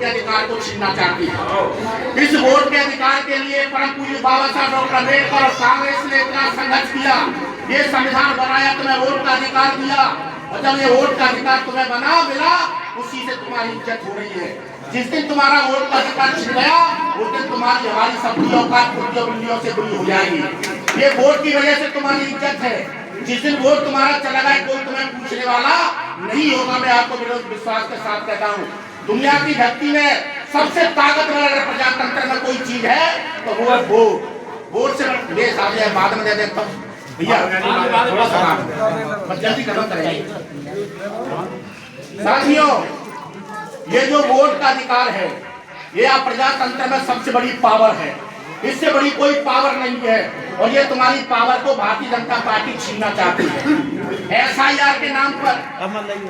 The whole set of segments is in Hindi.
के अधिकार को छीनना चाहती है। इस वोट के अधिकार के लिए परम पूज्य बाबा साहब डॉक्टर अम्बेडकर और कांग्रेस ने इतना संघर्ष किया, ये संविधान बनाया, तुम्हें वोट का अधिकार दिया, और जब ये वोट का अधिकार तुम्हें मिला, उसी से तुम्हारी इज्जत हो रही है। जिस दिन तुम्हारा वोट का अधिकार छिन गया, उस दिन तुम्हारी हमारी सबकी औकात कुर्सियों से बुरी हो जाएगी। ये वोट की वजह से तुम्हारी इज्जत है। जिस दिन वोट तुम्हारा चला गया, कोई तुम्हें पूछने वाला नहीं होगा। मैं आपको विश्वास के साथ कहता हूँ, दुनिया की धरती में सबसे ताकतवर अगर प्रजातंत्र में कोई चीज है तो वो है वोट। वोट से देश आ जाए, बाद में दे देता हूँ भैया, थोड़ा सा जल्दी खत्म करेंगे। साथियों, ये जो वोट का अधिकार है, ये आप प्रजातंत्र में सबसे बड़ी पावर है। इससे बड़ी कोई पावर नहीं है, और ये तुम्हारी पावर को भारतीय जनता पार्टी छीनना चाहती है। SIR के नाम पर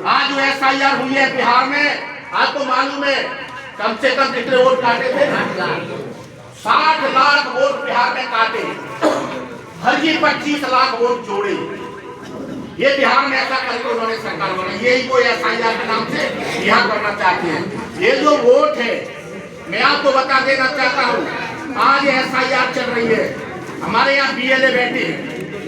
आज जो SIR हुई है बिहार में, आपको मालूम है कम से कम कितने वोट काटे थे? 60 लाख वोट बिहार में काटे, फर्जी 25 लाख वोट जोड़े। ये बिहार में ऐसा करके उन्होंने सरकार बनाई, यही वो SIR के नाम से यहाँ करना चाहते हैं। ये जो वोट है, मैं आपको बता देना चाहता हूँ, आज SIR चल रही है, हमारे यहाँ BLA बैठे हैं,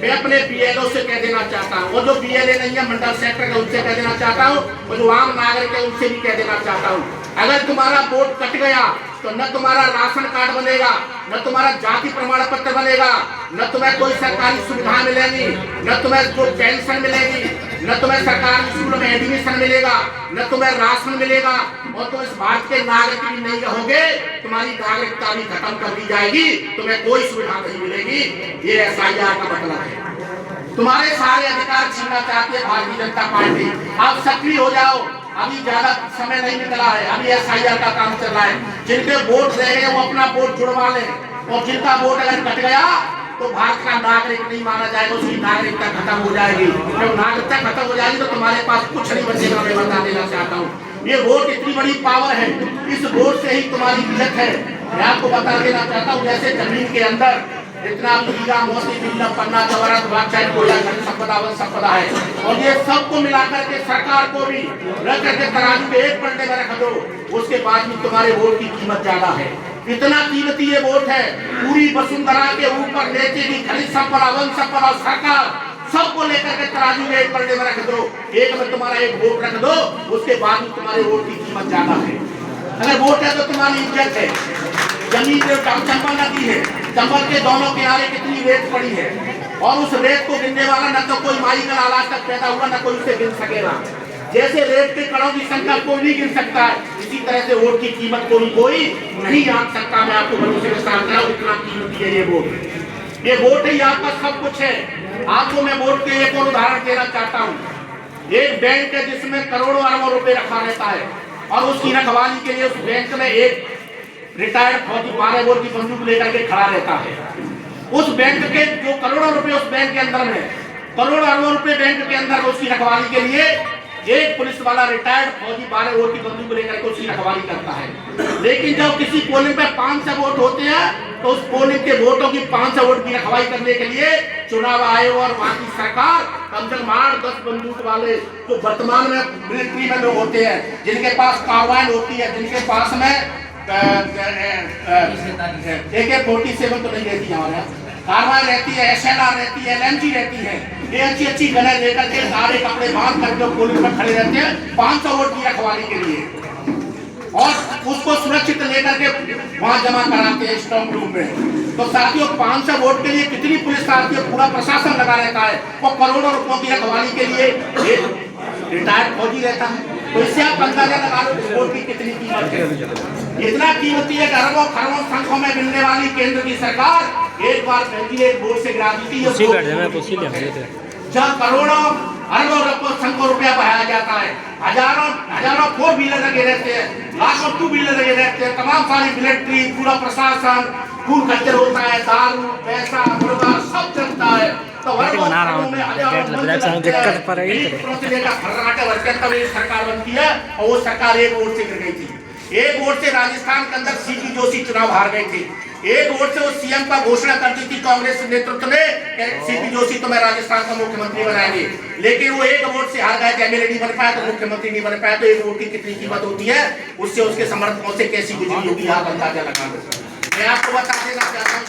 मैं अपने BLO से कह देना चाहता हूँ, और जो BLA नहीं है मंडल सेक्टर के, उनसे कह देना चाहता हूँ, और जो आम नागरिक है उनसे भी कह देना चाहता हूँ, अगर तुम्हारा वोट कट गया तो न तुम्हारा राशन कार्ड बनेगा, न तुम्हारा जाति प्रमाण पत्र बनेगा, न तुम्हें कोई सरकारी सुविधा मिलेगी, न तुम्हें कोई पेंशन मिलेगी, न तुम्हें सरकारी स्कूल में एडमिशन मिलेगा, न तुम्हें राशन मिलेगा, और तुम इस भारत के नागरिक भी नहीं रहोगे, तुम्हारी नागरिकता भी खत्म कर दी जाएगी, तुम्हें कोई सुविधा नहीं मिलेगी। ये SIR का मतलब है। तुम्हारे सारे अधिकार छीनना चाहती है भारतीय जनता पार्टी। आप सक्रिय हो जाओ, अभी ज्यादा समय नहीं निकला है, अभी SIR का काम चल रहा है। जिनके वोट रह गए वो अपना वोट जुड़वा लें, और जिनका वोट अगर कट गया तो भारत का नागरिक नहीं माना जाएगा, उसकी नागरिकता खत्म हो जाएगी। जब नागरिकता खत्म हो जाएगी तो तुम्हारे पास कुछ नहीं बचेगा। मैं बता देना चाहता हूँ, ये वोट इतनी बड़ी पावर है, इस वोट से ही तुम्हारी इज्जत है। मैं आपको बता देना चाहता हूँ, जैसे जमीन के अंदर इतना हीरा मोती बिल्ला पन्ना जवाहरात बादशाह कोयला संपदा वन संपदा है, और ये सबको मिलाकर के सरकार को भी रख करके तराजू के एक पलटे में रख दो, उसके बाद भी तुम्हारे वोट की कीमत ज्यादा है। इतना कीमती ये वोट है, पूरी वसुंधरा के ऊपर नीचे की खनिज संपदा वन संपदा सरकार सबको लेकर के तराजू में एक पलटे में रख दो, एक में तुम्हारा एक वोट रख दो, उसके बाद भी तुम्हारे वोट की कीमत ज्यादा है। अगर वोट है तो तुम्हारी इज्जत है। जमीन जो चंबल नदी है, चंबल के दोनों किनारे कितनी रेत पड़ी है, और उस रेत को गिनने वाला न तो कोई माई का आज तक पैदा हुआ, न कोई उसे गिन सकेगा। जैसे रेत के कणों की संख्या कोई नहीं गिन सकता है, इसी तरह से वोट की कीमत कोई नहीं जान सकता। मैं आपको भरोसे के साथ कह रहा हूं, इतना कीमती है ये वोट। ये वोट ही आपका सब कुछ है। आपको मैं वोट के एक और उदाहरण देना चाहता हूँ। एक बैंक है जिसमें करोड़ों अरबों रुपए रखा रहता है, और उसकी रखवाली के लिए उस बैंक में एक रिटायर्ड फौजी 12 बोर की बंदूक लेकर के खड़ा रहता है। उस बैंक के जो करोड़ों रुपए उस बैंक के अंदर में, करोड़ों अरबों रुपए बैंक के अंदर, उसकी रखवाली के लिए एक पुलिस वाला रिटायर्ड फौजी 12 बोर की बंदूक लेकर के उसकी रखवाली करता है। लेकिन जब किसी पोलिंग पे 500 वोट होते हैं, तो उस पोलिंग के वोटों की 500 वोट की रखवाली करने के लिए चुनाव आयोग और वहां की सरकार कम से कम 8-10 बंदूक वाले जो वर्तमान में मिलिट्री में लोग होते हैं, जिनके पास कार्बाइन होती है, जिनके पास में AK-47 तो नहीं रहती, हमारे कार्बाइन रहती है, SLR रहती है, LMG रहती है, ये अच्छी गनें लेकर के सारे कपड़े बांध करके पुलिस में खड़े रहते हैं 500 वोट की रखवाली के लिए, और उसको सुरक्षित लेकर के वहां जमा कराते हैं स्ट्रॉन्ग रूम में। तो साथियों, 500 वोट के लिए कितनी पुलिस आती है, पूरा प्रशासन लगा रहता है, वो करोड़ों रुपयों की रखवाली के लिए रिटायर्ड फौजी रहता है। तो इससे आप अंदाजा लगा लो इस वोट की कितनी कीमत है। इतना कीमती है कि अरबों खरबों संख्यों में मिलने वाली केंद्र की सरकार एक बार वेंटिलेट बोर्ड से गिरा दी थी, जहाँ करोड़ों अरबों संख्यों रुपया बहाया जाता है। हजारों 4 व्हीलर लगे रहते हैं, लाखों 2 व्हीलर लगे रहते हैं, तमाम सारी मिलिट्री, पूरा प्रशासन, खून खच्चर होता है, दारू पैसा मुर्गा सब चलता है। तो सरकार बनती है, और वो सरकार एक वोट से गिर गई थी। एक वोट से राजस्थान के अंदर सीपी जोशी चुनाव हार गए थे, एक वोट से वो सीएम का घोषणा करती थी कांग्रेस नेतृत्व ने सीपी जोशी तो मैं राजस्थान का मुख्यमंत्री बनाएंगे, लेकिन वो एक वोट से हार गए थे, एमएलए नहीं बन पाया तो मुख्यमंत्री नहीं बन पाया। तो एक वोट की कितनी कीमत होती है, उससे उसके समर्थकों से कैसी गुजरी होगी आप अंदाजा लगा लो। मैं आपको बता देना चाहता हूँ,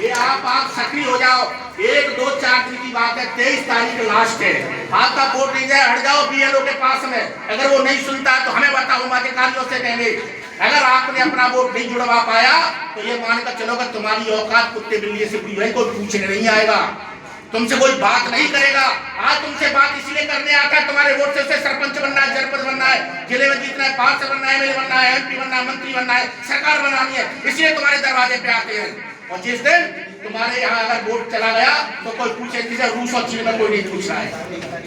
ये आप सक्रिय हो जाओ। 1, 2, 4 दिन की बात है, 23 तारीख लास्ट है, आपका वोट नहीं जाए हट जाओ बीएलओ के पास में। अगर वो नहीं सुनता है तो हमें बताओ, हम अधिकारियों से कहेंगे। अगर आपने अपना वोट नहीं जुड़वा पाया तो ये मानकर चलो कि तुम्हारी औकात कुत्ते बिल्ली से बुरी है, कोई पूछने नहीं आएगा, तुमसे कोई बात नहीं करेगा। आज तुमसे बात इसलिए करने आता है, तुम्हारे वोट से उसे सरपंच बनना है, जनपद बनना है, जिले में जीतना है, पार्षद बनना है, एमएलए बनना है, एमपी बनना है, मंत्री बनना है, सरकार बनानी है, इसलिए तुम्हारे दरवाजे पे आते हैं। और जिस दिन तुम्हारे यहाँ अगर वोट चला गया तो कोई पूछे किसे, रूस और चीन में कोई नहीं पूछ रहा है।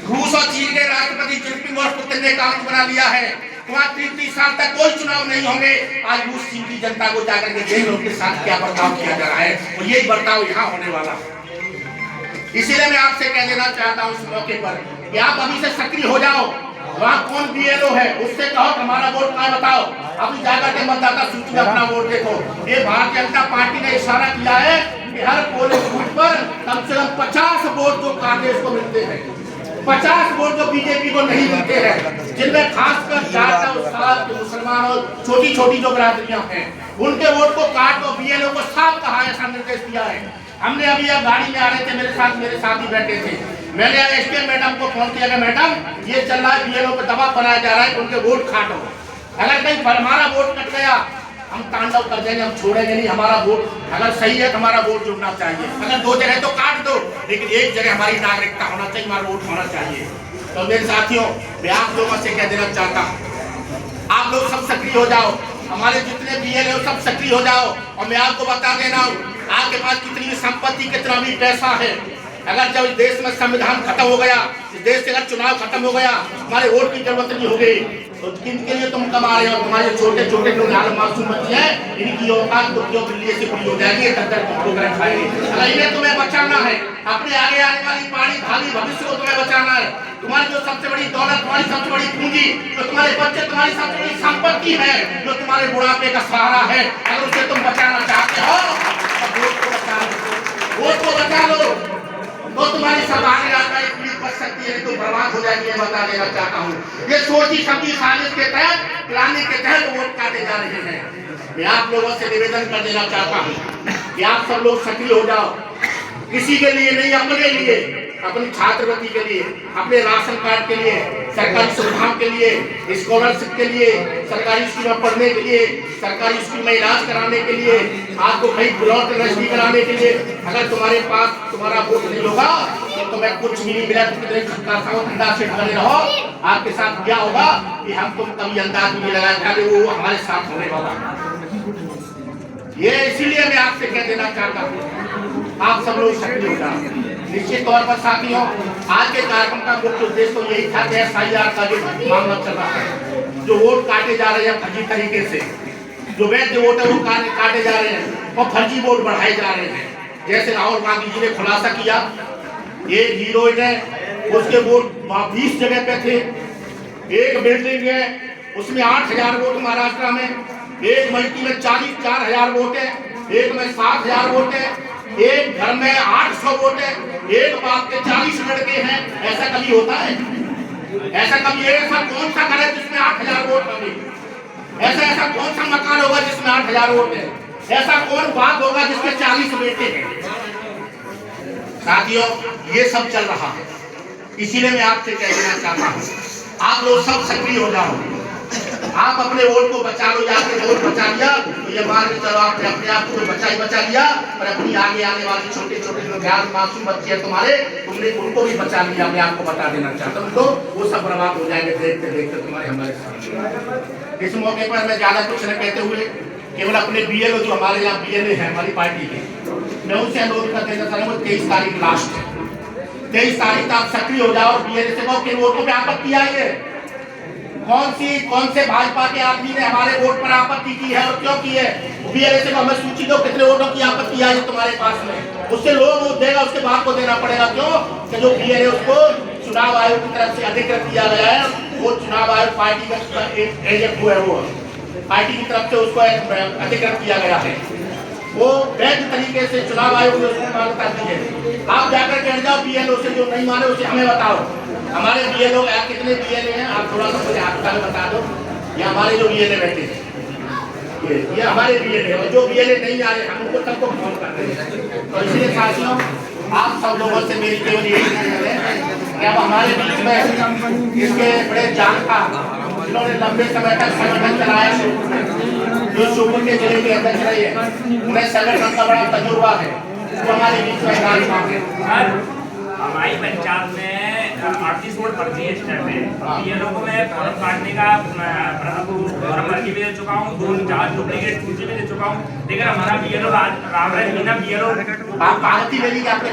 रूस और चीन के राष्ट्रपति जिनपिंग और पुतिन ने कानून बना लिया है, वहाँ 30 साल तक कोई चुनाव नहीं होंगे। आज रूस चीन की जनता को जाकर के देख लो उनके साथ क्या बर्ताव किया जा रहा है, और यही बर्ताव यहाँ होने वाला। इसीलिए मैं आपसे कह देना चाहता हूँ इस मौके पर कि आप अभी से सक्रिय हो जाओ। वहाँ कौन बीएलओ है उससे कहो कि हमारा वोट कहाँ बताओ, अभी जाकर के मतदाता सूची में अपना वोट देखो। ये भारतीय जनता पार्टी ने इशारा किया है कि हर पोलिंग बूथ पर कम से कम 50 वोट जो कांग्रेस को मिलते हैं, 50 वोट जो बीजेपी को नहीं मिलते हैं, जिनमें खासकर जाट और सात मुसलमान और छोटी छोटी जो बिरादरियां हैं, उनके वोट को काट दो। बीएलओ को साफ कहा, ऐसा निर्देश दिया है। हमने अभी अब गाड़ी में आ रहे थे, मेरे साथ ही बैठे थे, मैंने एसपीएम मैडम को फोन किया कि मैडम ये चल रहा है, बीएलओ पे दबाव बनाया जा रहा है, उनके वोट काटो। अगर कहीं पर हमारा वोट कट गया हम तांडव कर देंगे, हम छोड़ेंगे नहीं। हमारा वोट अगर सही है तो हमारा वोट जुड़ना चाहिए, अगर 2 जगह तो काट दो, लेकिन एक जगह हमारी नागरिकता होना चाहिए, हमारा वोट होना चाहिए। तो मेरे साथियों, मैं आप लोगों से कह देना चाहता हूँ, आप लोग सब सक्रिय हो जाओ, हमारे जितने बीएलओ सब सक्रिय हो जाओ। और मैं आपको बता देना हूँ, आपके पास कितनी भी संपत्ति, कितना भी पैसा है, अगर जब इस देश में संविधान खत्म हो गया, इस देश से अगर चुनाव खत्म हो गया, हमारे वोट की जरूरत नहीं हो गई, तो किनके लिए तुम कमा रहे हो? तुम्हारे छोटे छोटे जो मासूम बच्चे हैं, इनकी औकात कुत्तियों के लिए से पूरी हो जाएगी, तक खाएंगे। अगर इन्हें तुम्हें बचाना है, अपने आगे आने वाली भावी भविष्य को तुम्हें बचाना है, तुम्हारी जो सबसे बड़ी दौलत, तुम्हारी सबसे बड़ी पूंजी, जो तुम्हारे बच्चे, तुम्हारी सबसे बड़ी संपत्ति है, जो तुम्हारे बुढ़ापे का सहारा है, अगर उसे तुम बचाना चाहते हो तो वोट को बचा लो, वोट को बचा लो, तो तुम्हारी सब आने वाला एक पीढ़ी बच सकती है, तो बर्बाद हो जाएगी। बता देना चाहता हूँ, ये सोची समझी साजिश के तहत, प्लानिंग के तहत वोट काटे जा रहे हैं। मैं आप लोगों से निवेदन कर देना चाहता हूँ कि आप सब लोग सक्रिय हो जाओ, किसी के लिए नहीं, अपने लिए, अपनी छात्रवृत्ति के लिए, अपने राशन कार्ड के लिए, सरकारी सुविधाओं के लिए, स्कॉलरशिप के लिए, सरकारी स्कूल में पढ़ने के लिए, सरकारी स्कूल में इलाज कराने के लिए, आपको कहीं ब्लॉक रजिस्ट्री कराने के लिए, अगर तुम्हारे पास तुम्हारा वोट नहीं होगा तो तुम्हें कुछ भी नहीं मिला, ठंडा से खड़े रहो। आपके साथ क्या होगा कि हम तुम कभी अंदाज नहीं लगाया, वो हमारे साथ होने वाला। ये इसीलिए मैं आपसे कह देना चाहता हूँ, आप सब लोग सक्रिय हो जाओ। निश्चित तौर पर साथियों, आज के कार्यक्रम का मुख्य उद्देश्य तो यही था कि एसआईआर का जो मामला चल रहा है, जो वोट काटे जा रहे हैं फर्जी तरीके से, जो वैध वोट है वो काटे जा रहे हैं और फर्जी वोट बढ़ाए जा रहे हैं। जैसे राहुल गांधी जी ने खुलासा किया, एक हीरोइन है, उसके वोट 20 जगह पे थे, एक बिल्डिंग है उसमें 8000 वोट महाराष्ट्र में, एक मल्टी में 4,000 वोट है, एक में 7,000 वोट है, एक घर में 800 वोट है, एक बाप के 40 लड़के हैं। ऐसा कभी होता है? ऐसा कभी ऐसा कौन सा घर है जिसमें 8,000 वोट होंगे? ऐसा कौन सा मकान होगा जिसमें 8,000 वोट है? ऐसा कौन बाप होगा जिसके 40 बेटे हैं? साथियों, ये सब चल रहा है, इसीलिए मैं आपसे कह देना चाहता हूँ, आप लोग सब सक्रिय हो जाओ, आप अपने वोट को बचा लो। आपने वोट बचा लिया तो ये मान के चलो आपने अपने आप को बचा लिया, और अपनी आगे आने वाले छोटे छोटे जो मासूम बच्चे हैं तुम्हारे, तुमने उनको भी बचा लिया। मैं आपको बता देना चाहता हूँ, तो वो सब बर्बाद हो जाएंगे देखते देखते तुम्हारे हमारे साथ। इस मौके पर मैं ज्यादा कुछ न कहते हुए केवल अपने बीएलओ जो हमारे यहाँ बीएलए है हमारी पार्टी के, मैं उनसे अनुरोध कर देना चाहूँगा, 23 तारीख लास्ट है, 23 तारीख आप सक्रिय हो जाओ। बीएलए से कहो कि वोटों पे आपत्ति आई है, कौन से भाजपा के आदमी ने हमारे वोट पर आपत्ति की है और क्यों की है? बीएलए से हमें सूची दो कितने वोटों की आपत्ति आई है तुम्हारे पास में, उससे लोग वोट देगा, उसके बाद को देना पड़ेगा। क्यों कि जो बीएलए उसको चुनाव आयोग की तरफ से अधिकृत किया गया है, वो चुनाव आयोग पार्टी का एजेंट हुआ है, वो पार्टी की तरफ से उसको अधिकृत किया गया है, वो वैध तरीके से चुनाव आयोग ने उसको मान्यता दी है। आप जाकर कह जाओ बीएलओ से, जो नहीं माने उसे हमें बताओ। हमारे बीएलओ कितने बीएलए हैं आप थोड़ा सा मुझे हाथ में बता दो। ये हमारे जो बीएलए बैठे हैं, ये हमारे बीएलए, और जो बीएलए नहीं आ रहे हम उनको सबको फोन कर रहे हैं। तो इसलिए साथियों, आप सब लोगों से मेरी केवल यही निवेदन है कि अब हमारे बीच में इसके बड़े जानकार जिन्होंने लंबे समय तक संगठन चलाया, जो शिवपुर के जिले के अध्यक्ष रहे हैं, उन्हें संगठन का बड़ा तजुर्बा है, वो हमारे बीच में राजमार्ग है। हमारी पंचायत में 38 वोट पर्ची है इस टाइम में। बीएलओ को मैं फॉर्म काटने का फॉर्म पर्ची भी दे चुका हूँ, 2-4 डुप्लीकेट सूची भी दे चुका हूँ, लेकिन हमारा बीएलओ राम रहे बिना बीएलओ आप कागजी ले लीजिए, आपके